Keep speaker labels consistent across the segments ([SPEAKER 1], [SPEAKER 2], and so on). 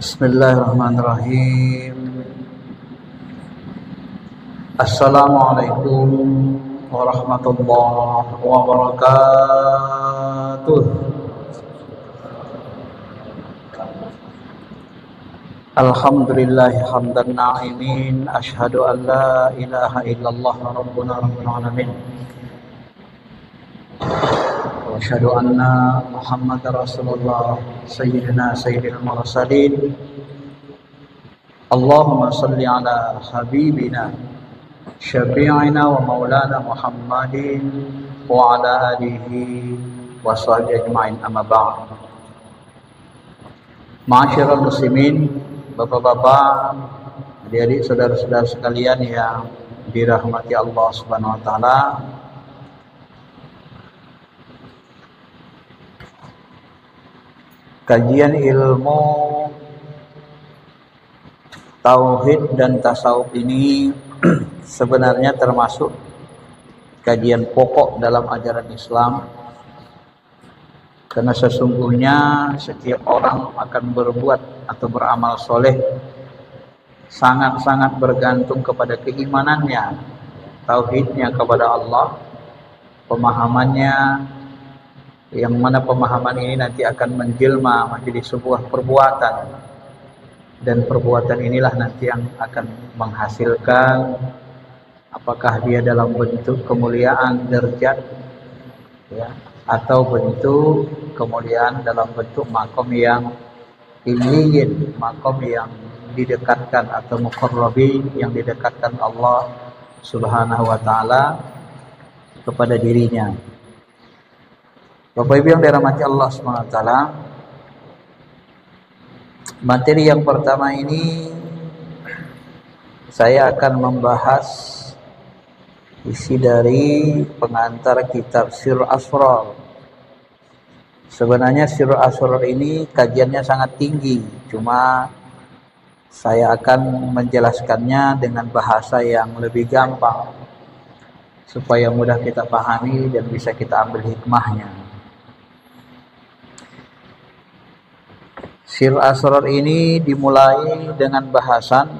[SPEAKER 1] Bismillahirrahmanirrahim. Assalamualaikum warahmatullahi wabarakatuh. Alhamdulillahi hamdan na'imin. Ashhadu an la ilaha illallah rabbuna rabbul alamin. Wa asyhadu anna Muhammadar Rasulullah sayyidina sayyidil mursalin. Allahumma salli ala habibina syafi'ina wa maulana Muhammadin wa ala alihi wa sahbihi ajma'in, amma ba'd. Ma'asyiral muslimin, bapak-bapak, adik-adik, saudara-saudara sekalian yang dirahmati Allah Subhanahu wa taala. Kajian ilmu tauhid dan tasawuf ini sebenarnya termasuk kajian pokok dalam ajaran Islam, karena sesungguhnya setiap orang akan berbuat atau beramal soleh sangat-sangat bergantung kepada keimanannya, tauhidnya kepada Allah, pemahamannya, yang mana pemahaman ini nanti akan menjelma menjadi sebuah perbuatan, dan perbuatan inilah nanti yang akan menghasilkan apakah dia dalam bentuk kemuliaan derajat, ya, atau bentuk kemuliaan dalam bentuk makom yang ilmiyin, makom yang didekatkan, atau muqarrabin yang didekatkan Allah Subhanahu wa taala kepada dirinya. Bapak Ibu yang dirahmati Allah Subhanahu wa taala, materi yang pertama ini saya akan membahas isi dari pengantar kitab Sirrul Asrar. Sebenarnya Sirrul Asrar ini kajiannya sangat tinggi, cuma saya akan menjelaskannya dengan bahasa yang lebih gampang supaya mudah kita pahami dan bisa kita ambil hikmahnya. Sirrul Asrar ini dimulai dengan bahasan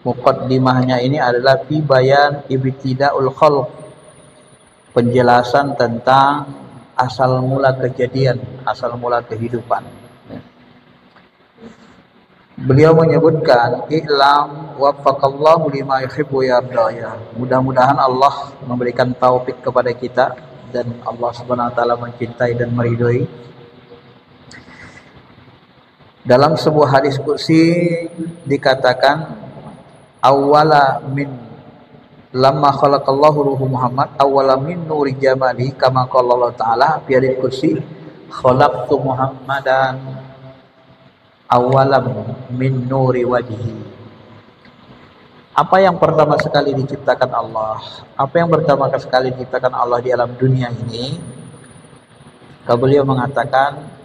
[SPEAKER 1] muqaddimahnya ini adalah fi bayan ibtida'ul khalq, penjelasan tentang asal mula kejadian, asal mula kehidupan. Beliau menyebutkan i'lam waffaqallahu lima yuhibbu yarda, ya. Mudah-mudahan Allah memberikan taufik kepada kita dan Allah Subhanahu wa taala mencintai dan meridhoi. Dalam sebuah hadis qudsi dikatakan awwala min lamma khalaqallahu ruhu Muhammad awwala min nuri jamali, kama qala Allah taala fi hadis qudsi khalaqtu Muhammadan awwalam min nuri wajhi. Apa yang pertama sekali diciptakan Allah? Apa yang pertama sekali diciptakan Allah di alam dunia ini? Beliau mengatakan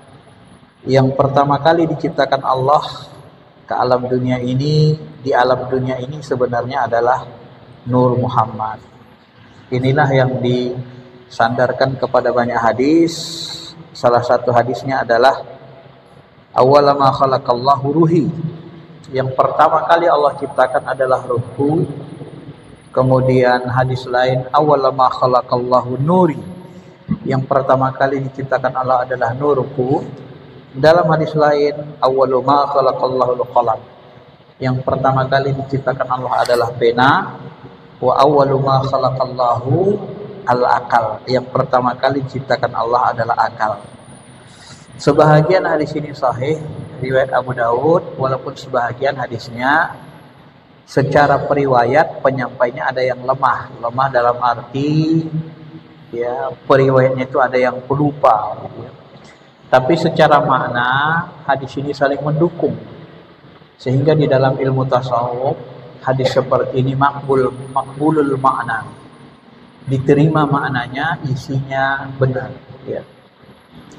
[SPEAKER 1] yang pertama kali diciptakan Allah ke alam dunia ini, di alam dunia ini sebenarnya adalah Nur Muhammad. Inilah yang disandarkan kepada banyak hadis. Salah satu hadisnya adalah awwalama khalaqallahu ruhi. Yang pertama kali Allah ciptakan adalah ruhku. Kemudian hadis lain awwalama khalaqallahu nuri. Yang pertama kali diciptakan Allah adalah nurku. Dalam hadis lain awwalu ma khalaqallahu al-qalam, yang pertama kali diciptakan Allah adalah pena. Wa awwalu ma khalaqallahu al-aqal, yang pertama kali diciptakan Allah adalah akal. Sebahagian hadis ini sahih riwayat Abu Daud, walaupun sebahagian hadisnya secara periwayat penyampainya ada yang lemah dalam arti ya, periwayatnya itu ada yang pelupa gitu ya. Tapi secara makna hadis ini saling mendukung, sehingga di dalam ilmu tasawuf hadis seperti ini makbulul makna, diterima maknanya, isinya benar ya,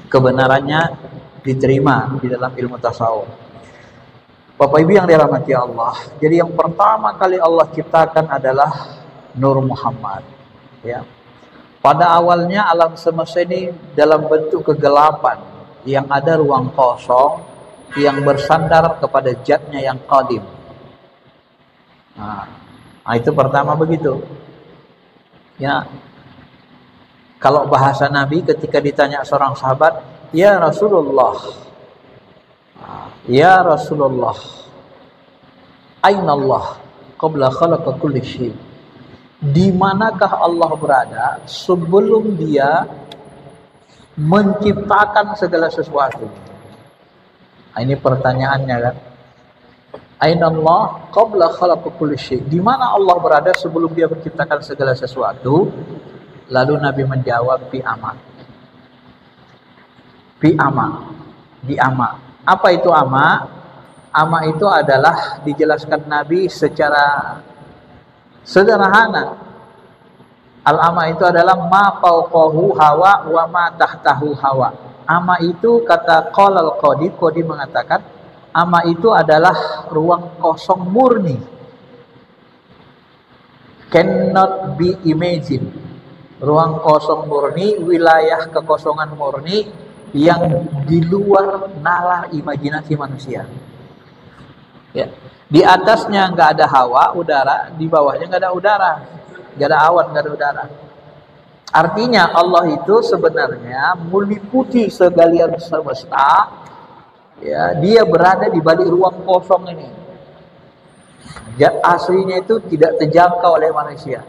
[SPEAKER 1] kebenarannya diterima di dalam ilmu tasawuf. Bapak Ibu yang dirahmati Allah, jadi yang pertama kali Allah ciptakan adalah Nur Muhammad ya. Pada awalnya alam semesta ini dalam bentuk kegelapan, yang ada ruang kosong yang bersandar kepada zatnya yang qadim. Nah, itu pertama begitu ya. Kalau bahasa Nabi ketika ditanya seorang sahabat, ya Rasulullah, ya Rasulullah, aina Allah qabla khalaqa kulli syai', di manakah Allah berada sebelum dia menciptakan segala sesuatu? Nah, ini pertanyaannya kan. Aina Allah qabla khalaqa kulli syai', di mana Allah berada sebelum dia menciptakan segala sesuatu? Lalu Nabi menjawab, fi ama. Fi ama, di ama. Apa itu ama? Ama itu adalah, dijelaskan Nabi secara sederhana. Al-ama itu adalah ma fawqahu hawa wa ma tahtahu hawa. Ama itu, kata qalal Qadi mengatakan, ama itu adalah ruang kosong murni, cannot be imagined. Ruang kosong murni, wilayah kekosongan murni yang di luar nalar imajinasi manusia ya. Di atasnya nggak ada hawa, udara, di bawahnya nggak ada udara, nggak ada awan, nggak ada udara. Artinya Allah itu sebenarnya meliputi segalian semesta ya. Dia berada di balik ruang kosong ini. Zat aslinya itu tidak terjangkau oleh manusia.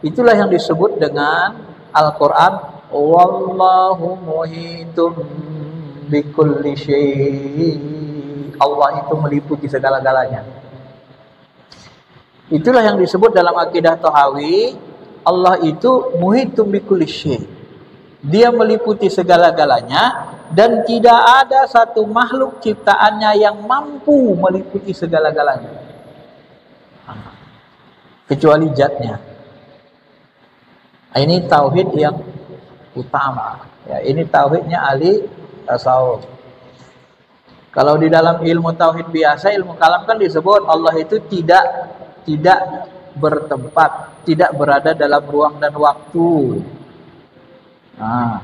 [SPEAKER 1] Itulah yang disebut dengan Al-Quran, wallahu muhitum bikulli syai'. Allah itu meliputi segala-galanya. Itulah yang disebut dalam akidah Tahawi, Allah itu muhitum bikulli syai'. Dia meliputi segala-galanya, dan tidak ada satu makhluk ciptaannya yang mampu meliputi segala-galanya kecuali zatnya. Ini tauhid yang utama ya. Ini tauhidnya ahli tasawuf. Kalau di dalam ilmu tauhid biasa, ilmu kalam kan disebut Allah itu tidak bertempat, tidak berada dalam ruang dan waktu. Nah,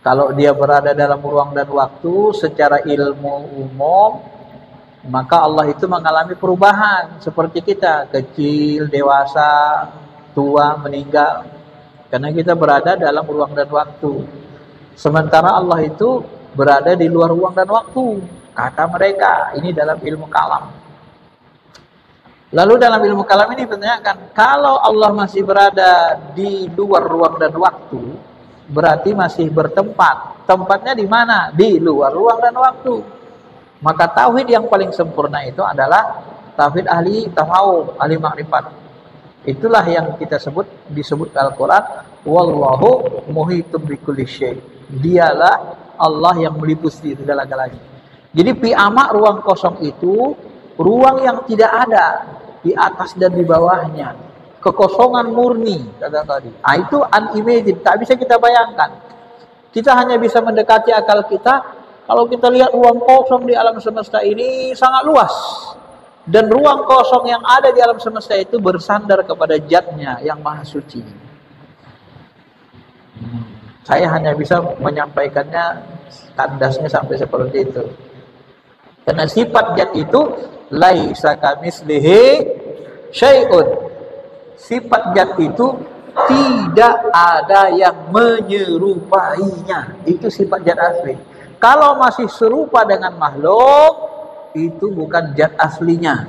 [SPEAKER 1] kalau dia berada dalam ruang dan waktu secara ilmu umum, maka Allah itu mengalami perubahan seperti kita, kecil, dewasa, tua, meninggal. Karena kita berada dalam ruang dan waktu. Sementara Allah itu berada di luar ruang dan waktu, kata mereka. Ini dalam ilmu kalam. Lalu dalam ilmu kalam ini ditanyakan, kalau Allah masih berada di luar ruang dan waktu, berarti masih bertempat. Tempatnya di mana? Di luar ruang dan waktu. Maka tauhid yang paling sempurna itu adalah tauhid ahli tasawuf, ahli makrifat. Itulah yang kita disebut Al-Quran, wallahu muhitum bikulli syai'. Dialah Allah yang meliputi segala-galanya. Jadi fi ama, ruang kosong itu ruang yang tidak ada di atas dan di bawahnya, kekosongan murni kata tadi. Itu unimagined, tak bisa kita bayangkan. Kita hanya bisa mendekati akal kita kalau kita lihat ruang kosong di alam semesta ini sangat luas. Dan ruang kosong yang ada di alam semesta itu bersandar kepada zatnya yang maha suci. Saya hanya bisa menyampaikannya, tandasnya sampai seperti itu. Karena sifat zat itu laisa kamitslihi syai'un. Sifat zat itu tidak ada yang menyerupainya. Itu sifat zat asli. Kalau masih serupa dengan makhluk, itu bukan zat aslinya.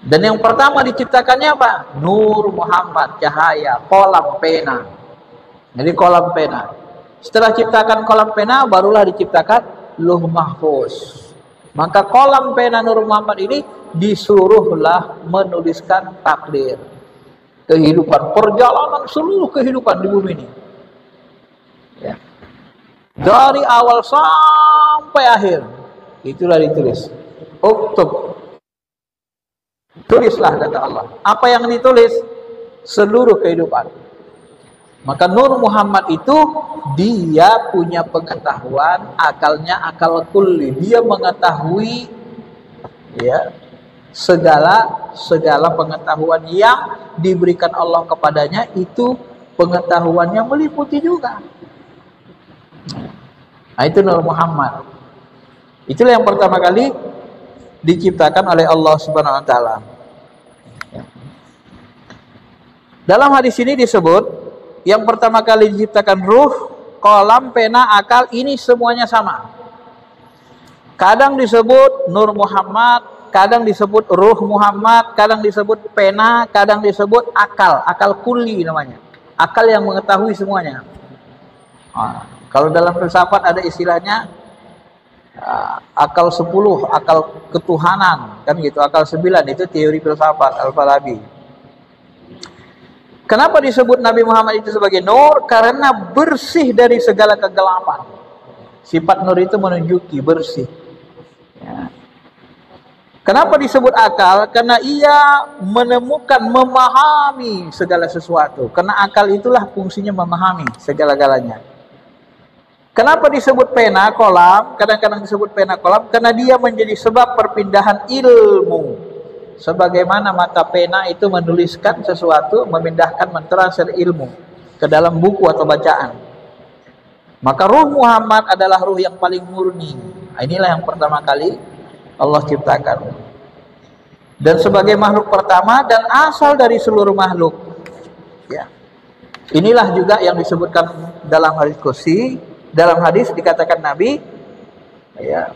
[SPEAKER 1] Dan yang pertama diciptakannya apa? Nur Muhammad, cahaya, kolam pena. Jadi kolam pena. Setelah ciptakan kolam pena, barulah diciptakan Lauh Mahfuz. Maka kolam pena Nur Muhammad ini disuruhlah menuliskan takdir. kehidupan, perjalanan seluruh kehidupan di bumi ini. Ya. Dari awal sampai akhir, itulah ditulis. Uktub, tulislah kata Allah. Apa yang ditulis? Seluruh kehidupan. Maka Nur Muhammad itu dia punya pengetahuan, akalnya akal kulli. Dia mengetahui ya segala pengetahuan yang diberikan Allah kepadanya, itu pengetahuannya meliputi juga. Nah, itu Nur Muhammad. Itulah yang pertama kali diciptakan oleh Allah Subhanahu wa taala. Dalam hadis ini disebut yang pertama kali diciptakan ruh, qalam, pena, akal, ini semuanya sama. Kadang disebut Nur Muhammad, kadang disebut Ruh Muhammad, kadang disebut pena, kadang disebut akal, akal kulli namanya. Akal yang mengetahui semuanya. Nah, kalau dalam filsafat ada istilahnya akal 10, akal ketuhanan, kan gitu. Akal 9 itu teori filsafat Al-Farabi. Kenapa disebut Nabi Muhammad itu sebagai nur? Karena bersih dari segala kegelapan. Sifat nur itu menunjuki bersih. Ya. Kenapa disebut akal? Karena ia menemukan, memahami segala sesuatu. Karena akal itulah fungsinya memahami segala-galanya. Kenapa disebut pena, kolam? Kadang-kadang disebut pena, kolam karena dia menjadi sebab perpindahan ilmu. Sebagaimana mata pena itu menuliskan sesuatu, memindahkan, mentransfer ilmu ke dalam buku atau bacaan. Maka Ruh Muhammad adalah ruh yang paling murni. Inilah yang pertama kali Allah ciptakan. Dan sebagai makhluk pertama dan asal dari seluruh makhluk. Ya. Inilah juga yang disebutkan dalam hadis qudsi. Dalam hadis dikatakan Nabi, ya,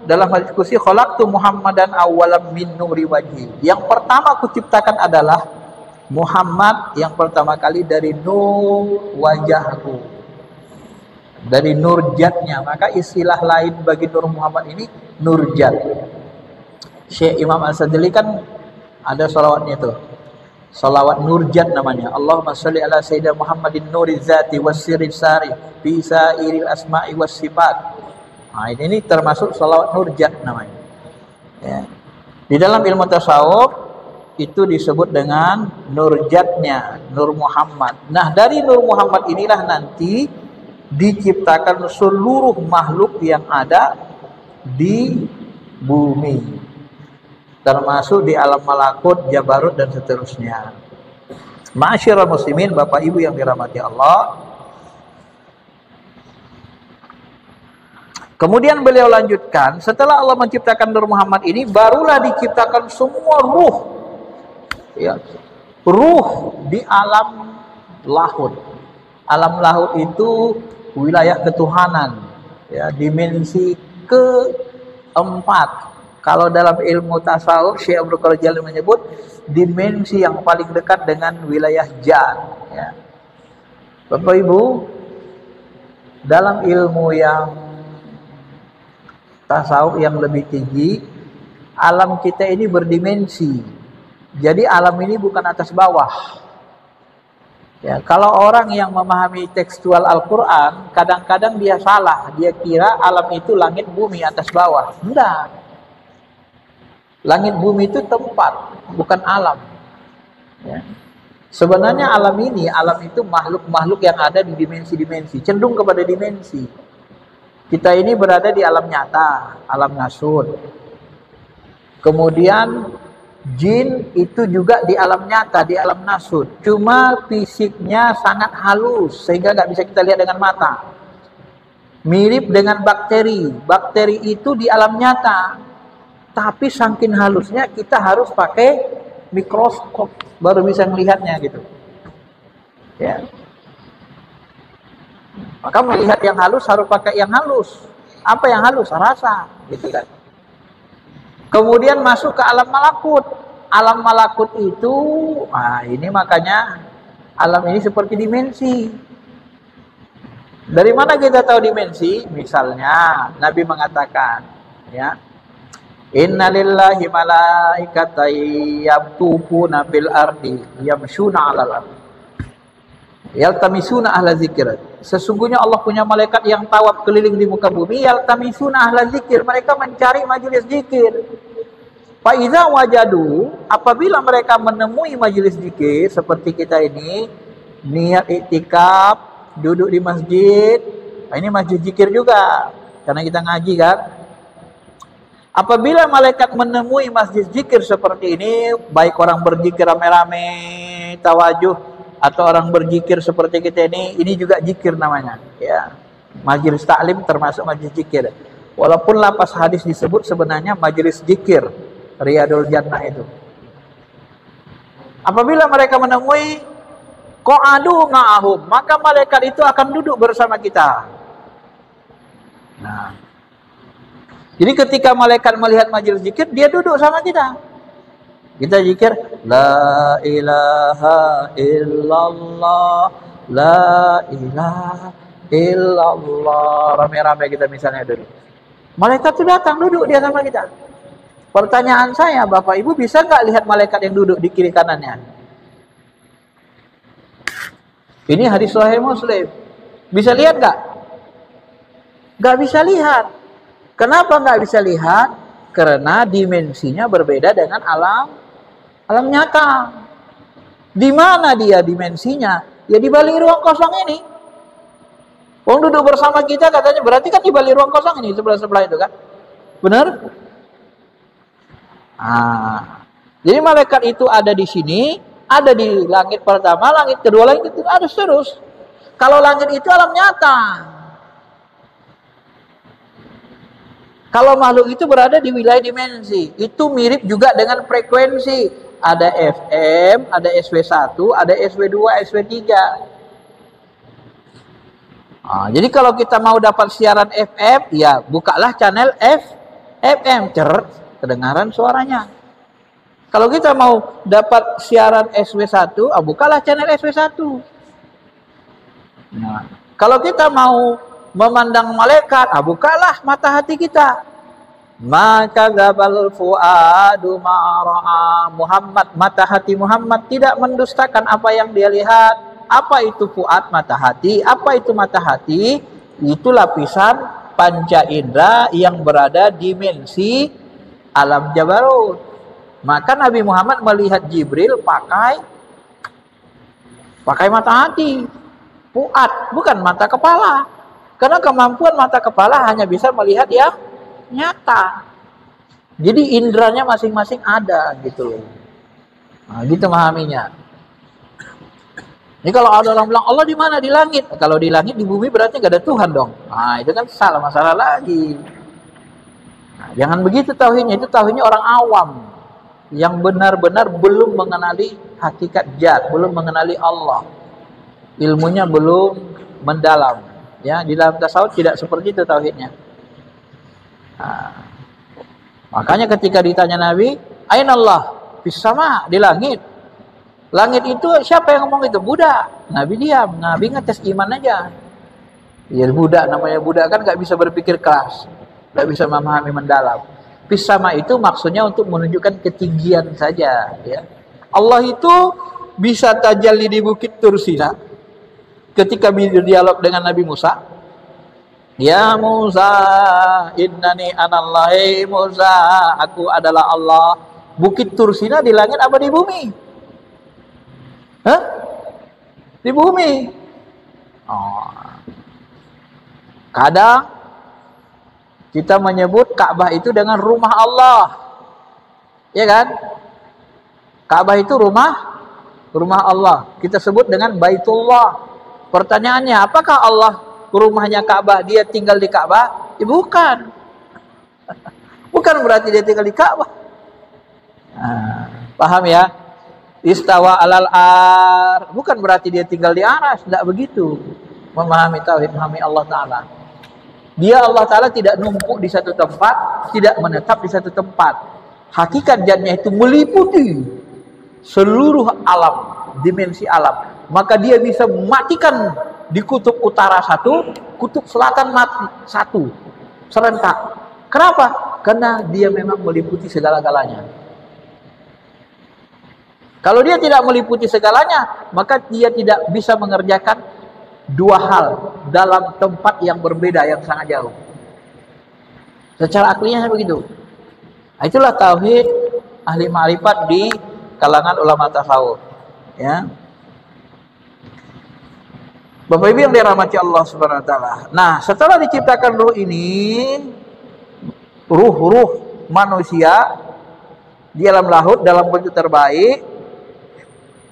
[SPEAKER 1] dalam hadis qudsi, khalaqtu Muhammadan awwalam min nuri wajhi. Yang pertama aku ciptakan adalah Muhammad, yang pertama kali dari nur wajahku, dari nur jatnya. Maka istilah lain bagi Nur Muhammad ini nur jat. Syekh Imam Al-Sadili kan ada salawatnya itu, salawat nur jat namanya. Allahumma sholli ala sayyidina Muhammadin nuriz zati wassirris sari fi sairil asma'i was sifat. Nah, ini termasuk salawat nur jat namanya. Ya. Di dalam ilmu tasawuf itu disebut dengan nur jatnya, Nur Muhammad. Nah, dari Nur Muhammad inilah nanti diciptakan seluruh makhluk yang ada di bumi, termasuk di alam malakut, jabarut, dan seterusnya. Ma'asyiral muslimin, Bapak Ibu yang dirahmati Allah. Kemudian beliau lanjutkan, setelah Allah menciptakan Nur Muhammad ini, barulah diciptakan semua ruh. Ya, ruh di alam lahut. Alam lahut itu wilayah ketuhanan, ya, dimensi keempat. Kalau dalam ilmu tasawuf, Syekh Abdul Qadir Jalil menyebut dimensi yang paling dekat dengan wilayah Jan. Ya. Bapak Ibu, dalam ilmu yang tasawuf yang lebih tinggi, alam kita ini berdimensi. Jadi alam ini bukan atas bawah. Ya, kalau orang yang memahami tekstual Al-Quran, kadang-kadang dia salah. Dia kira alam itu langit bumi atas bawah. Enggak. Langit bumi itu tempat, bukan alam. Ya. Sebenarnya alam ini, alam itu makhluk-makhluk yang ada di dimensi-dimensi. Cenderung kepada dimensi. Kita ini berada di alam nyata, alam ngasut. Kemudian jin itu juga di alam nyata, di alam nasut. Cuma fisiknya sangat halus sehingga nggak bisa kita lihat dengan mata. Mirip dengan bakteri. Bakteri itu di alam nyata, tapi saking halusnya kita harus pakai mikroskop baru bisa melihatnya gitu. Ya. Maka melihat yang halus harus pakai yang halus. Apa yang halus? Rasa, gitu kan. Kemudian masuk ke alam malakut. Alam malakut itu, nah ini makanya alam ini seperti dimensi. Dari mana kita tahu dimensi? Misalnya Nabi mengatakan, ya, Inna lillahi malaikatan yamtufuna fil ardi yamshuna 'alal ardi yaltamisuna ahla zikir. Sesungguhnya Allah punya malaikat yang tawaf keliling di muka bumi, yaltamisuna ahla zikir, mereka mencari majelis zikir. Fa iza wajadu, apabila mereka menemui majelis zikir seperti kita ini, niat iktikaf, duduk di masjid. Nah, ini masjid zikir juga karena kita ngaji kan. Apabila malaikat menemui masjid zikir seperti ini, baik orang berzikir rame-rame, tawajuh, atau orang berzikir seperti kita ini juga zikir namanya. Ya, majelis taklim termasuk majelis zikir. Walaupun lapas hadis disebut sebenarnya majelis zikir, Riyadul Jannah itu. Apabila mereka menemui qa'adu ma'ahum, maka malaikat itu akan duduk bersama kita. Nah, jadi ketika malaikat melihat majelis zikir, dia duduk sama kita. Kita zikir la ilaha illallah, la ilaha illallah. Rame-rame kita misalnya duduk. Malaikat itu datang duduk dia sama kita. Pertanyaan saya, Bapak Ibu bisa nggak lihat malaikat yang duduk di kiri kanannya? Ini hadis Sahih Muslim. Bisa lihat nggak? Nggak bisa lihat. Kenapa nggak bisa lihat? Karena dimensinya berbeda dengan alam nyata. Di mana dia dimensinya? Ya di balik ruang kosong ini. Wong duduk bersama kita katanya berarti kan di balik ruang kosong ini sebelah-sebelah itu kan? Benar? Jadi malaikat itu ada di sini, ada di langit pertama, langit kedua, langit itu ada terus. Kalau langit itu alam nyata. Kalau makhluk itu berada di wilayah dimensi, itu mirip juga dengan frekuensi. Ada FM, ada SW1, ada SW2, SW3. Jadi kalau kita mau dapat siaran FM, ya bukalah channel FM, kedengaran suaranya. Kalau kita mau dapat siaran SW1, bukalah channel SW1. Nah, kalau kita mau memandang malaikat, bukalah mata hati kita. Maka gabal fuadu ma'ra'a Muhammad, mata hati Muhammad tidak mendustakan apa yang dia lihat. Apa itu fuad, mata hati? Apa itu mata hati? Itu lapisan panca indera yang berada dimensi alam jabarut. Maka Nabi Muhammad melihat Jibril pakai mata hati, fuad, bukan mata kepala. Karena kemampuan mata kepala hanya bisa melihat yang nyata. Jadi indranya masing-masing ada gitu loh. Nah, gitu memahaminya. Ini kalau ada orang bilang Allah di mana? Di langit. Kalau di langit, di bumi berarti nggak ada Tuhan dong. Nah, itu kan salah masalah lagi. Nah, jangan begitu tauhidnya. Itu tauhidnya orang awam yang benar-benar belum mengenali hakikat zat, belum mengenali Allah. Ilmunya belum mendalam. Ya, di dalam tasawuf tidak seperti itu tauhidnya. Nah, makanya ketika ditanya Nabi, "Aina Allah?" Fis sama, di langit. Langit itu siapa yang ngomong itu? Buddha. Nabi diam. Nabi ngetes iman aja. Ya Buddha, namanya Buddha kan nggak bisa berpikir keras, nggak bisa memahami mendalam. Fis sama itu maksudnya untuk menunjukkan ketinggian saja. Ya. Allah itu bisa tajalli di Bukit Tursina ketika berdialog dengan Nabi Musa. Ya Musa, innani anallahi Musa, aku adalah Allah. Bukit Tursina di langit apa di bumi? Hah? Di bumi. Kadang kita menyebut Ka'bah itu dengan rumah Allah. Ya kan? Ka'bah itu rumah Allah. Kita sebut dengan Baitullah. Pertanyaannya, apakah Allah rumahnya Ka'bah, dia tinggal di Ka'bah? Ya, bukan. Bukan berarti dia tinggal di Ka'bah. Paham ya? Istawa alal ar, bukan berarti dia tinggal di aras. Tidak begitu memahami tauhid, memahami Allah Ta'ala. Dia Allah Ta'ala tidak numpuk di satu tempat, tidak menetap di satu tempat. Hakikat zatnya itu meliputi seluruh alam, dimensi alam. Maka dia bisa mematikan di kutub utara satu, kutub selatan satu, serentak. Kenapa? Karena dia memang meliputi segala-galanya. Kalau dia tidak meliputi segalanya, maka dia tidak bisa mengerjakan dua hal dalam tempat yang berbeda, yang sangat jauh. Secara aklinya begitu. Itulah tauhid ahli ma'rifat di kalangan ulama tasawuf. Ya. Bapak Ibu yang dirahmati Allah Subhanahu wa taala. Nah, setelah diciptakan ruh ini, ruh manusia di alam laut dalam bentuk terbaik,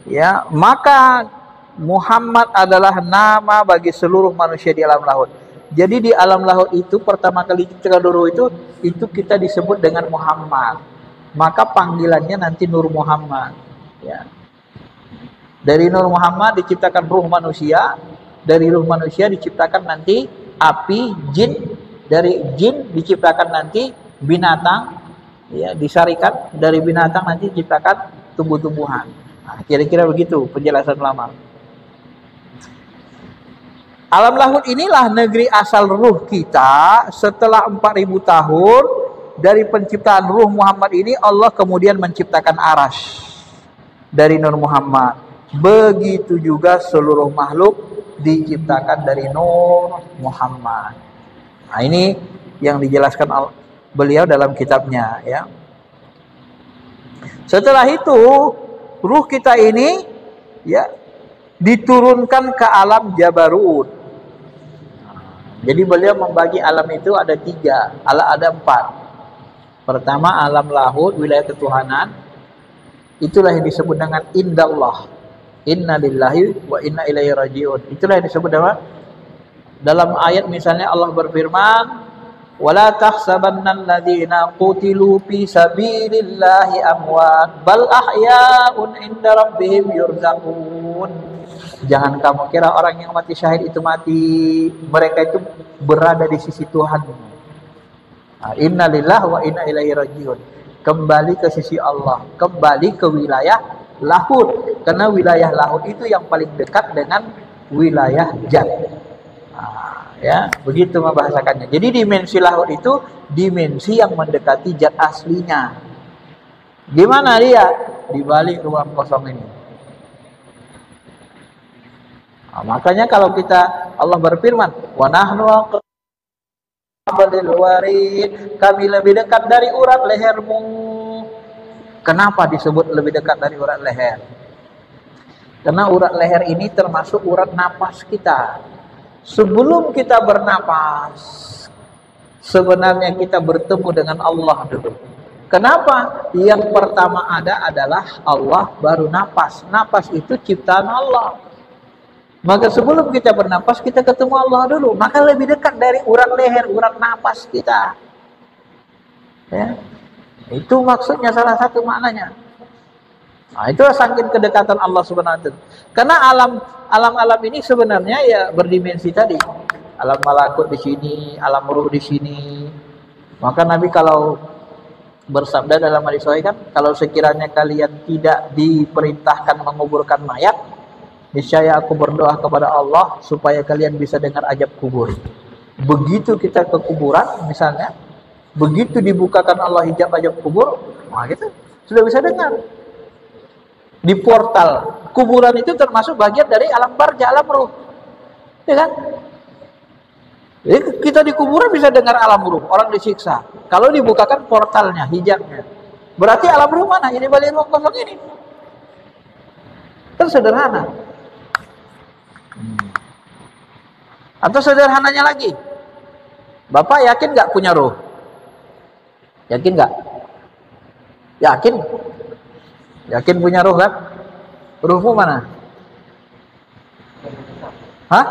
[SPEAKER 1] ya, maka Muhammad adalah nama bagi seluruh manusia di alam laut. Jadi di alam laut itu pertama kali diciptakan ruh itu kita disebut dengan Muhammad. Maka panggilannya nanti Nur Muhammad. Ya. Dari Nur Muhammad diciptakan ruh manusia. Dari ruh manusia diciptakan nanti api, jin. Dari jin diciptakan nanti binatang. Ya, disarikan dari binatang nanti diciptakan tumbuh-tumbuhan. Nah, kira-kira begitu penjelasan ulama. Alam lahut inilah negeri asal ruh kita. Setelah 4000 tahun dari penciptaan ruh Muhammad ini, Allah kemudian menciptakan Arasy dari Nur Muhammad. Begitu juga seluruh makhluk diciptakan dari Nur Muhammad. Nah, ini yang dijelaskan beliau dalam kitabnya, ya. Setelah itu ruh kita ini, ya, diturunkan ke alam Jabarut. Jadi beliau membagi alam itu ada 3, ada 4. Pertama alam lahut, wilayah ketuhanan. Itulah yang disebut dengan indallah. Inna lillahi wa inna ilaihi rajiun. Itulah yang disebut dalam ayat misalnya Allah berfirman, wala tahsabanna alladziina qutilu fi sabilillahi amwat bal ahya'un 'inda rabbihim yurzaqun. Jangan kamu kira orang yang mati syahid itu mati, mereka itu berada di sisi Tuhan. Nah, inna lillahi wa inna ilaihi rajiun. Kembali ke sisi Allah, kembali ke wilayah lahut, karena wilayah lahut itu yang paling dekat dengan wilayah jat. Nah, ya, begitu membahasakannya. Jadi dimensi lahut itu dimensi yang mendekati zat aslinya. Di mana dia? Di balik ruang kosong ini. Nah, makanya kalau kita Allah berfirman, wa nahnu aqrabul warid, kami lebih dekat dari urat lehermu. Kenapa disebut lebih dekat dari urat leher? Karena urat leher ini termasuk urat napas kita. Sebelum kita bernapas, sebenarnya kita bertemu dengan Allah dulu. Kenapa? Yang pertama ada adalah Allah, baru napas. Napas itu ciptaan Allah. Maka sebelum kita bernapas, kita ketemu Allah dulu. Maka lebih dekat dari urat leher, urat napas kita. Ya. Itu maksudnya, salah satu maknanya. Nah, itulah saking kedekatan Allah Subhanahu wa taala. Karena alam ini sebenarnya ya berdimensi tadi. Alam malakut di sini, alam ruh di sini. Maka Nabi kalau bersabda dalam hadis sahih kan, kalau sekiranya kalian tidak diperintahkan menguburkan mayat, niscaya aku berdoa kepada Allah supaya kalian bisa dengar azab kubur. Begitu kita ke kuburan misalnya, begitu dibukakan Allah hijab azab kubur, nah gitu sudah bisa dengar. Di portal kuburan itu termasuk bagian dari alam barza, alam ruh, ya kan? Jadi kita di kuburan bisa dengar alam ruh, orang disiksa. Kalau dibukakan portalnya, hijabnya, berarti alam ruh mana? Ini balik ruang kosong ini. Kan sederhana. Atau sederhananya lagi, Bapak yakin nggak punya ruh? Yakin nggak? Yakin? Yakin punya ruh kan? Ruhmu mana? Hah?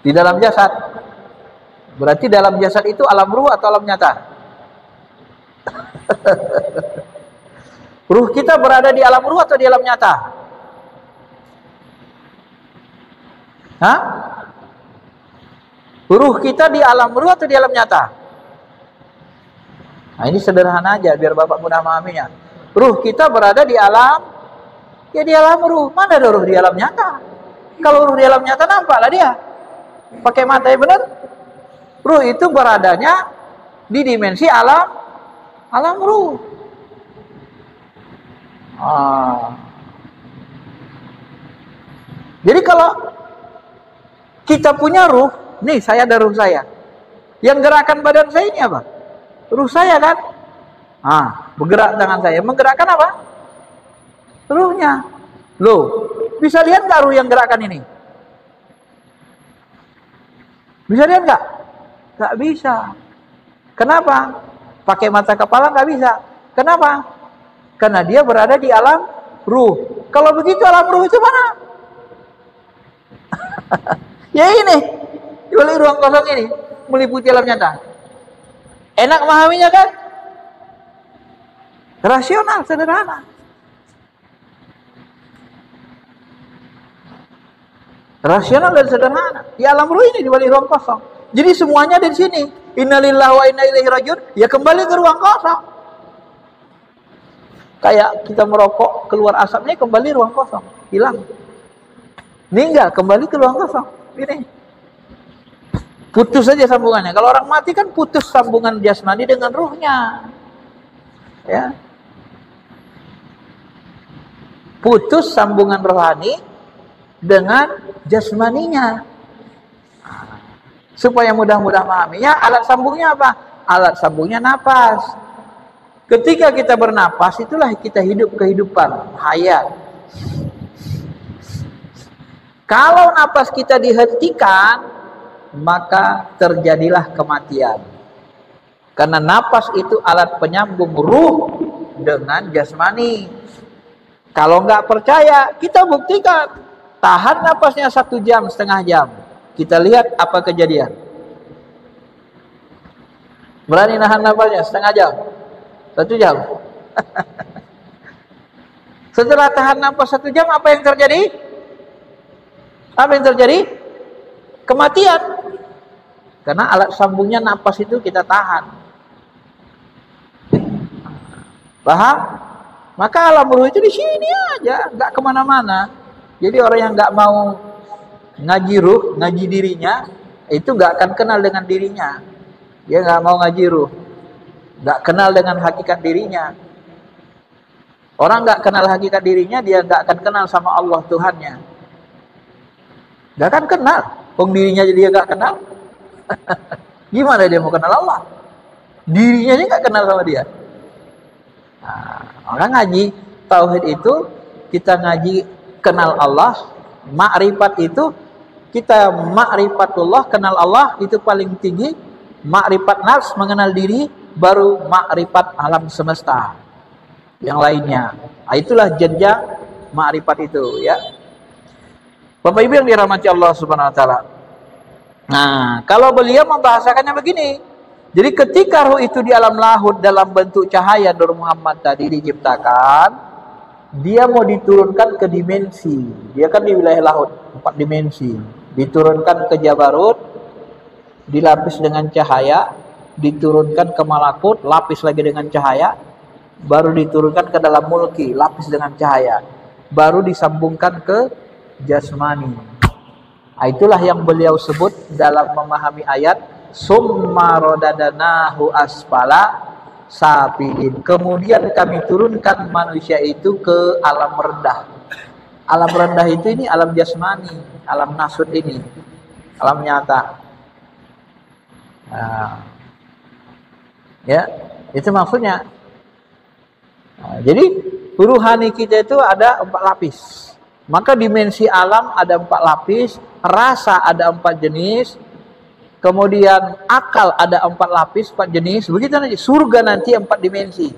[SPEAKER 1] Di dalam jasad. Berarti dalam jasad itu alam ruh atau alam nyata? Ruh kita berada di alam ruh atau di alam nyata? Hah? Ruh kita di alam ruh atau di alam nyata? Nah, ini sederhana aja biar Bapak mudah memahaminya. Ruh kita berada di alam, ya di alam ruh. Mana ada ruh di alam nyata? Kalau ruh di alam nyata nampaklah dia. Pakai mata ya benar. Ruh itu beradanya di dimensi alam ruh. Jadi kalau kita punya ruh, nih saya ada ruh saya. Yang gerakan badan saya ini apa? Ruh saya kan? Bergerak tangan saya. Menggerakkan apa? Ruhnya. Loh, bisa lihat nggak ruh yang gerakan ini? Bisa lihat nggak? Nggak bisa. Kenapa? Pakai mata kepala nggak bisa. Kenapa? Karena dia berada di alam ruh. Kalau begitu alam ruh itu mana? Ya ini, di balik ruang kosong ini, meliputi alam nyata. Enak memahaminya kan? Rasional, sederhana. Rasional dan sederhana. Di alam ruh ini, di balik ruang kosong. Jadi semuanya ada di sini. Innalillahi wa inna ilaihi rajiun. Ya kembali ke ruang kosong. Kayak kita merokok, keluar asapnya kembali ruang kosong. Hilang. Meninggal, kembali ke ruang kosong. Ini. Putus saja sambungannya. Kalau orang mati kan putus sambungan jasmani dengan ruhnya. Ya. Putus sambungan rohani dengan jasmaninya. Supaya mudah-mudah memahaminya, alat sambungnya apa? Alat sambungnya napas. Ketika kita bernapas, itulah kita hidup kehidupan, hayat. Kalau napas kita dihentikan, maka terjadilah kematian. Karena napas itu alat penyambung ruh dengan jasmani. Kalau nggak percaya, kita buktikan. Tahan napasnya 1 jam, setengah jam. Kita lihat apa kejadian. Berani nahan napasnya setengah jam, 1 jam. Setelah tahan napas 1 jam, apa yang terjadi? Apa yang terjadi? Kematian. Karena alat sambungnya napas itu kita tahan. Paham? Maka alam ruh itu di sini aja, nggak kemana-mana. Jadi orang yang nggak mau ngaji ruh, ngaji dirinya, itu nggak akan kenal dengan dirinya. Dia nggak mau ngaji ruh, nggak kenal dengan hakikat dirinya. Orang nggak kenal hakikat dirinya, dia nggak akan kenal sama Allah Tuhannya. Nggak akan kenal. Dirinya dia nggak kenal. Gimana dia mau kenal Allah? Dirinya aja nggak kenal sama dia. Orang ngaji tauhid itu, kita ngaji kenal Allah. Ma'rifat itu kita ma'rifatullah, kenal Allah itu paling tinggi. Ma'rifat nafs, mengenal diri, baru ma'rifat alam semesta yang lainnya. Itulah jenjang ma'rifat itu, ya. Bapak Ibu yang dirahmati Allah Subhanahu wa taala. Nah, kalau beliau membahasakannya begini. Jadi ketika ruh itu di alam lahud dalam bentuk cahaya Nur Muhammad tadi diciptakan, dia mau diturunkan ke dimensi. Dia kan di wilayah lahud, 4 dimensi. Diturunkan ke Jabarut, dilapis dengan cahaya, diturunkan ke malakut, lapis lagi dengan cahaya, baru diturunkan ke dalam mulki, lapis dengan cahaya, baru disambungkan ke jasmani. Itulah yang beliau sebut dalam memahami ayat summa radadnahu asfala safilin. Kemudian kami turunkan manusia itu ke alam rendah. Alam rendah itu ini alam jasmani, alam nasud ini, alam nyata. Ya, itu maksudnya. Jadi ruhani kita itu ada 4 lapis. Maka dimensi alam ada 4 lapis, rasa ada 4 jenis, kemudian akal ada 4 lapis, 4 jenis. Begitu nanti surga nanti 4 dimensi.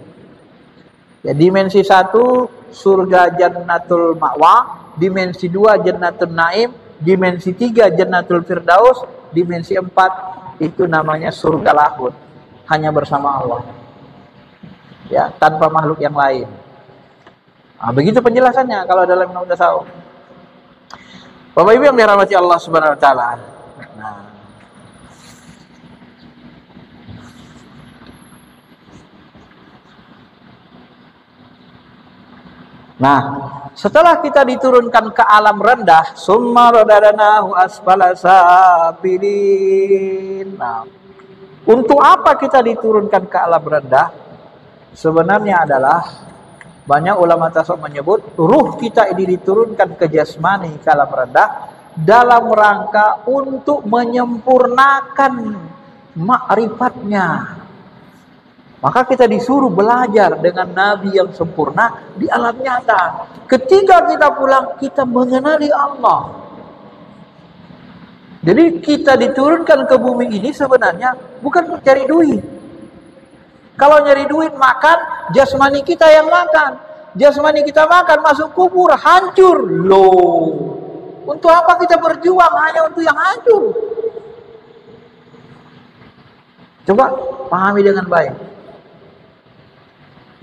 [SPEAKER 1] Ya, dimensi 1 surga jannatul ma'wa, dimensi 2 jannatul naim, dimensi 3 jannatul firdaus, dimensi 4 itu namanya surga lahud, hanya bersama Allah. Ya, tanpa makhluk yang lain. Begitu penjelasannya kalau dalam ilmu tasawuf. Bapak Ibu yang dirahmati Allah Subhanahu wa taala. Nah, setelah kita diturunkan ke alam rendah, summa radadnahu asfala safilin. Nah, Untuk apa kita diturunkan ke alam rendah? Sebenarnya adalah banyak ulama tasawuf menyebut ruh kita ini diturunkan ke jasmani ke alam rendah dalam rangka untuk menyempurnakan ma'rifatnya. Maka kita disuruh belajar dengan Nabi yang sempurna di alam nyata. Ketika kita pulang, kita mengenali Allah. Jadi kita diturunkan ke bumi ini sebenarnya bukan untuk cari duit. Kalau nyari duit makan, jasmani kita yang makan. Jasmani kita makan, masuk kubur, hancur. Loh, untuk apa kita berjuang hanya untuk yang hancur? Coba pahami dengan baik.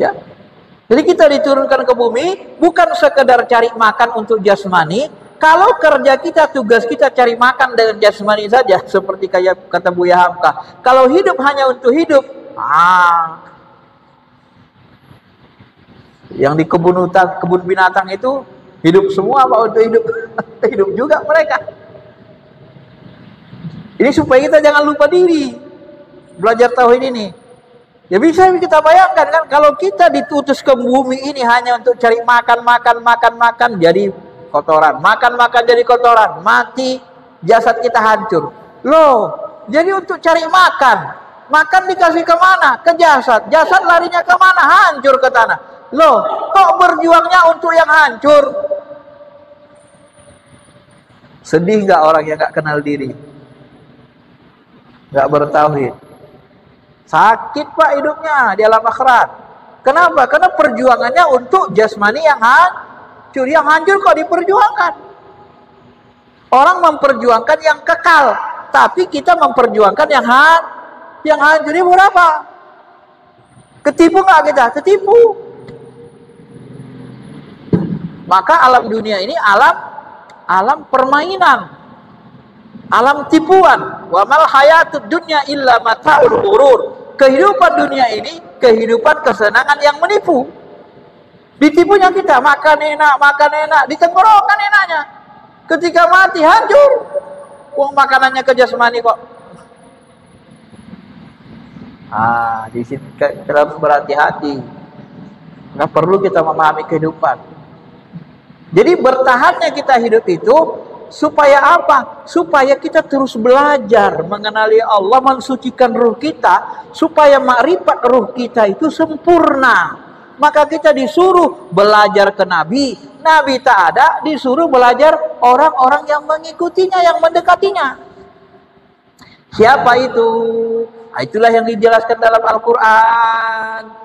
[SPEAKER 1] Ya. Jadi kita diturunkan ke bumi bukan sekedar cari makan untuk jasmani. Kalau kerja kita, tugas kita cari makan dengan jasmani saja, seperti kayak kata Buya Hamka. Kalau hidup hanya untuk hidup, yang di kebun binatang itu hidup semua apa untuk hidup? Hidup juga mereka. Ini supaya kita jangan lupa diri, belajar tauhid ini. Ya bisa kita bayangkan kan, kalau kita ditutus ke bumi ini hanya untuk cari makan, jadi kotoran, makan jadi kotoran, mati, jasad kita hancur. Loh, jadi untuk cari makan dikasih kemana? Ke jasad larinya kemana? Hancur ke tanah. Loh, kok berjuangnya untuk yang hancur? Sedih nggak orang yang nggak kenal diri, nggak bertauhid? Sakit pak hidupnya di alam akhirat. Kenapa? Karena perjuangannya untuk jasmani yang hancur. Yang hancur kok diperjuangkan? Orang memperjuangkan yang kekal, tapi kita memperjuangkan yang hancur. Ini berapa? Ketipu nggak kita? Ketipu. Maka alam dunia ini alam permainan, alam tipuan. Wa mal hayatud dunya illa mata'ul ghurur. Kehidupan dunia ini kehidupan kesenangan yang menipu. Ditipunya kita, makan enak, di tenggorokan enaknya. Ketika mati hancur. Uang makanannya ke jasmani kok. Di sini kita harus berhati-hati. Nggak perlu kita memahami kehidupan. Jadi bertahannya kita hidup itu supaya apa? Supaya kita terus belajar mengenali Allah, mensucikan ruh kita, supaya makrifat ruh kita itu sempurna. Maka kita disuruh belajar ke Nabi. Nabi tak ada, disuruh belajar orang-orang yang mengikutinya, yang mendekatinya. Siapa itu? Itulah yang dijelaskan dalam Al-Quran.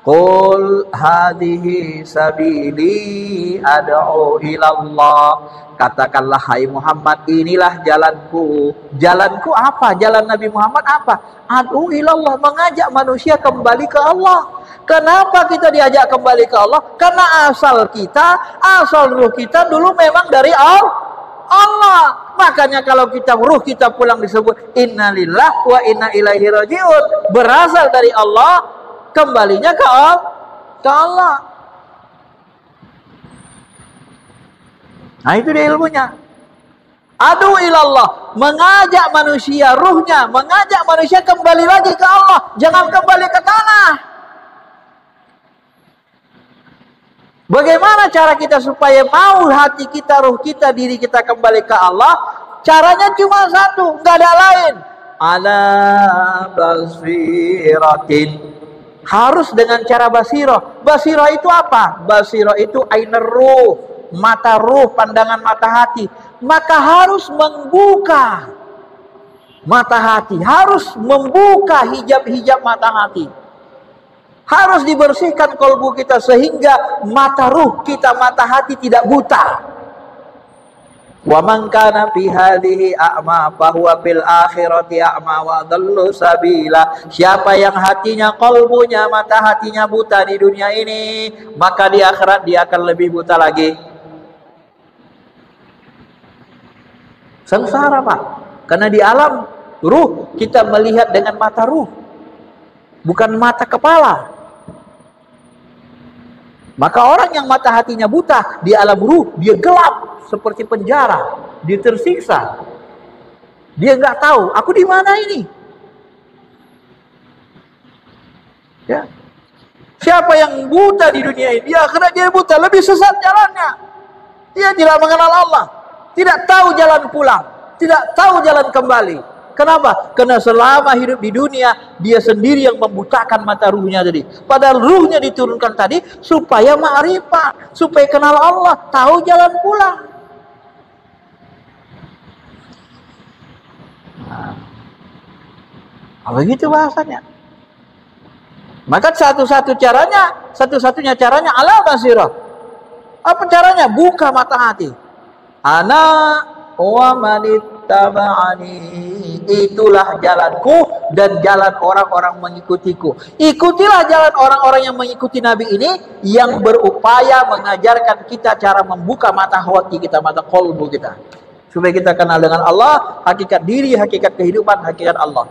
[SPEAKER 1] Qul hadhihi sabili ad'u ilallah. Katakanlah hai Muhammad, inilah jalanku. Jalanku apa? Jalan Nabi Muhammad apa? Ad'u ilallah, mengajak manusia kembali ke Allah. Kenapa kita diajak kembali ke Allah? Karena asal ruh kita dulu memang dari Allah. Makanya kalau ruh kita pulang disebut innalillah wa inna ilaihi rajiun. Berasal dari Allah, kembalinya ke Allah. Nah itu dia ilmunya. Adu ilallah, mengajak manusia, ruhnya, mengajak manusia kembali lagi ke Allah. Jangan kembali ke tanah. Bagaimana cara kita supaya mau hati kita, ruh kita, diri kita kembali ke Allah? Caranya cuma satu, nggak ada lain. Ala basiratin. Harus dengan cara basirah. Basirah itu apa? Basirah itu ainur ruh, mata ruh, pandangan mata hati. Maka harus membuka mata hati, harus membuka hijab-hijab mata hati. Harus dibersihkan kalbu kita sehingga mata ruh kita, mata hati tidak buta. Wa man kana fi hadhihi a'ma fa huwa fil akhirati a'ma wa dhallu sabila. Siapa yang hatinya, kalbunya, mata hatinya buta di dunia ini, maka di akhirat dia akan lebih buta lagi. Sengsara pak. Karena di alam ruh kita melihat dengan mata ruh, bukan mata kepala. Maka orang yang mata hatinya buta di alam ruh, dia gelap seperti penjara, dia tersiksa. Dia nggak tahu aku di mana ini. Ya. Siapa yang buta di dunia ini, di akhirat dia buta, lebih sesat jalannya. Dia tidak mengenal Allah, tidak tahu jalan pulang, tidak tahu jalan kembali. Kenapa? Karena selama hidup di dunia, dia sendiri yang membutakan mata ruhnya tadi. Padahal ruhnya diturunkan tadi supaya ma'rifat, supaya kenal Allah, tahu jalan pulang. Nah, begitu bahasanya. Maka satu-satunya caranya ala basirah. Apa caranya? Buka mata hati. Ana wa manittaba'ani, itulah jalanku dan jalan orang-orang mengikutiku. Ikutilah jalan orang-orang yang mengikuti Nabi ini, yang berupaya mengajarkan kita cara membuka mata hati kita, mata qalbu kita, supaya kita kenal dengan Allah, hakikat diri, hakikat kehidupan, hakikat Allah,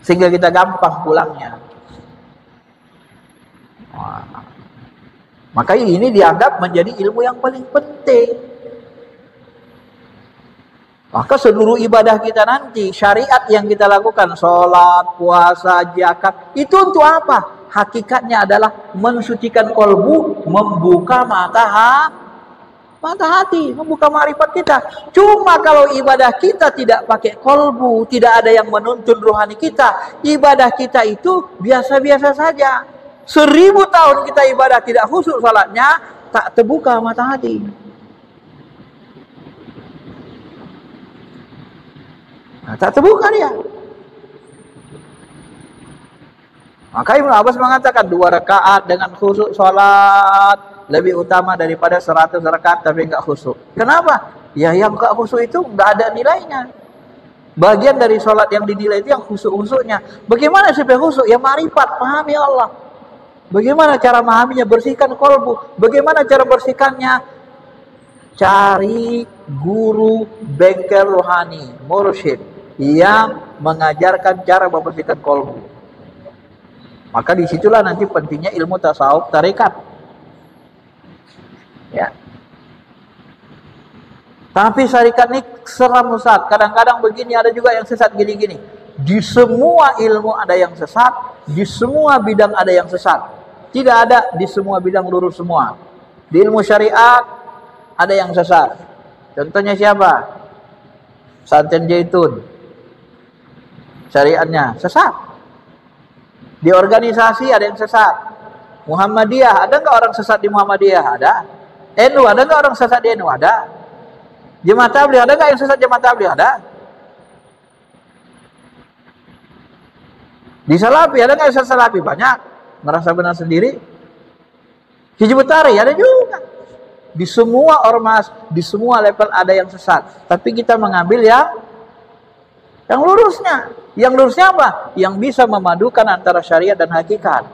[SPEAKER 1] sehingga kita gampang pulangnya. Maka ini dianggap menjadi ilmu yang paling penting. Maka seluruh ibadah kita nanti, syariat yang kita lakukan, sholat, puasa, zakat, itu untuk apa? Hakikatnya adalah mensucikan kolbu, membuka mata hati, membuka ma'rifat kita. Cuma kalau ibadah kita tidak pakai kolbu, tidak ada yang menuntun rohani kita, ibadah kita itu biasa-biasa saja. 1000 tahun kita ibadah tidak khusyuk salatnya, tak terbuka mata hati. Nah, tak terbuka dia. Maka Ibnu Abbas mengatakan 2 rakaat dengan khusyuk salat lebih utama daripada 100 rakaat tapi enggak khusyuk. Kenapa? Ya yang enggak khusyuk itu enggak ada nilainya. Bagian dari salat yang dinilai itu yang khusyuk-khusyuknya. Bagaimana supaya khusyuk? Ya ma'rifat, pahami Allah. Bagaimana cara memahaminya? Bersihkan kolbu. Bagaimana cara bersihkannya? Cari guru bengkel rohani, mursyid, yang mengajarkan cara membersihkan kolbu. Maka disitulah nanti pentingnya ilmu tasawuf tarekat. Ya. Tapi syarikat ini seram Ustaz. Kadang-kadang begini, ada juga yang sesat gini-gini. Di semua ilmu ada yang sesat, di semua bidang ada yang sesat. Tidak ada di semua bidang lurus semua. Di ilmu syariat ada yang sesat. Contohnya siapa? Santen Zaitun. Syariatnya sesat. Di organisasi ada yang sesat. Muhammadiyah, ada nggak orang sesat di Muhammadiyah? Ada. NU, ada nggak orang sesat di NU? Ada. Jemaah Tabligh, ada nggak yang sesat Jemaah Tabligh? Ada. Di Salafi, ada nggak yang sesat Salafi? Banyak. Merasa benar sendiri. Hizbut Tahrir ada juga. Di semua ormas, di semua level ada yang sesat. Tapi kita mengambil yang lurusnya. Yang lurusnya apa? Yang bisa memadukan antara syariat dan hakikat.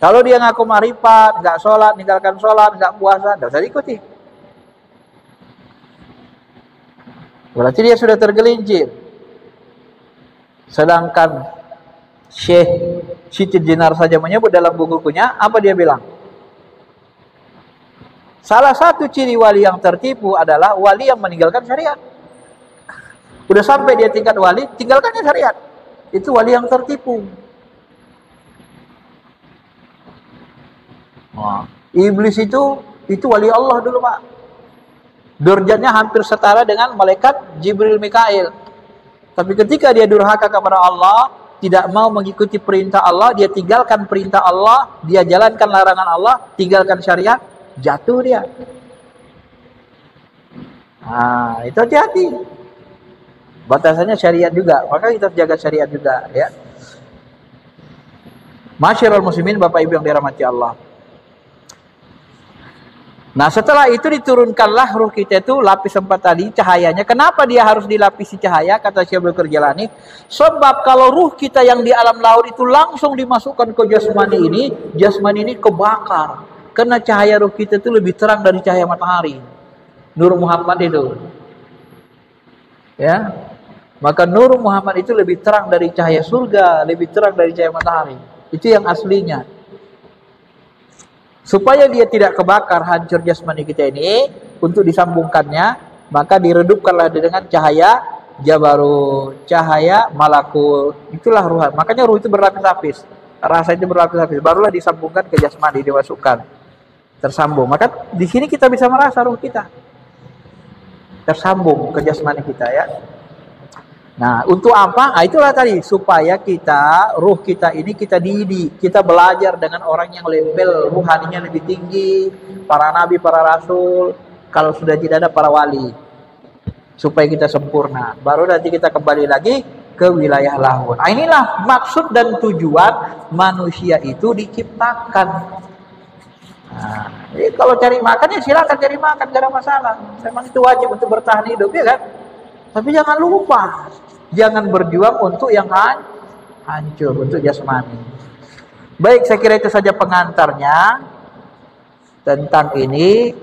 [SPEAKER 1] Kalau dia ngaku ma'rifat, nggak sholat, ninggalkan sholat, nggak puasa, nggak usah diikuti. Berarti dia sudah tergelincir. Sedangkan Syekh Siti Jenar saja menyebut dalam bukunya, apa dia bilang? Salah satu ciri wali yang tertipu adalah wali yang meninggalkan syariat. Udah sampai dia tingkat wali, tinggalkannya syariat. Itu wali yang tertipu. Wah, iblis itu wali Allah dulu, Pak. Derajatnya hampir setara dengan malaikat Jibril Mikail. Tapi ketika dia durhaka kepada Allah, tidak mau mengikuti perintah Allah, dia tinggalkan perintah Allah, dia jalankan larangan Allah, tinggalkan syariat, jatuh dia. Nah, itu hati-hati. Batasannya syariat juga, maka kita jaga syariat juga, ya. Masyarul muslimin, Bapak Ibu yang dirahmati Allah. Nah, setelah itu diturunkanlah ruh kita itu, lapis 4 tadi, cahayanya. Kenapa dia harus dilapisi cahaya? Kata Syekh Abdul Qadir Jilani. Sebab kalau ruh kita yang di alam laut itu langsung dimasukkan ke jasmani ini kebakar. Karena cahaya ruh kita itu lebih terang dari cahaya matahari. Nur Muhammad itu. Ya. Maka Nur Muhammad itu lebih terang dari cahaya surga, lebih terang dari cahaya matahari. Itu yang aslinya. Supaya dia tidak kebakar, hancur jasmani kita ini, untuk disambungkannya, maka diredupkanlah dengan cahaya jabarut, cahaya, malakut. Itulah ruh. Makanya ruh itu berlapis-lapis. Rasa itu berlapis-lapis. Barulah disambungkan ke jasmani, dimasukkan. Tersambung. Maka di sini kita bisa merasa ruh kita. Tersambung ke jasmani kita ya. Nah, untuk apa? Nah, itulah tadi. Supaya kita, ruh kita ini kita didik. Kita belajar dengan orang yang level ruhaninya lebih tinggi. Para nabi, para rasul. Kalau sudah tidak ada para wali. Supaya kita sempurna. Baru nanti kita kembali lagi ke wilayah lahun. Nah, inilah maksud dan tujuan manusia itu diciptakan. Nah, jadi kalau cari makan ya silakan cari makan, tidak ada masalah. Memang itu wajib untuk bertahan hidup ya kan. Tapi jangan lupa, jangan berjuang untuk yang hancur, untuk jasmani. Baik, saya kira itu saja pengantarnya tentang ini.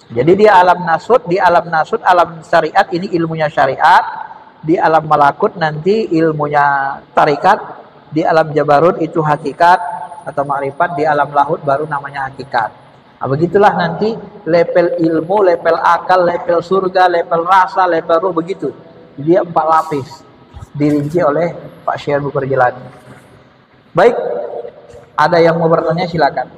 [SPEAKER 1] Jadi di alam nasut, alam syariat ini ilmunya syariat. Di alam malakut nanti ilmunya tarikat. Di alam jabarut itu hakikat atau ma'rifat. Di alam lahut baru namanya hakikat. Nah, begitulah nanti level ilmu, level akal, level surga, level rasa, level ruh, begitu. Dia 4 lapis dirinci oleh Pak Syekh Mubarjilani. Baik, ada yang mau bertanya silakan.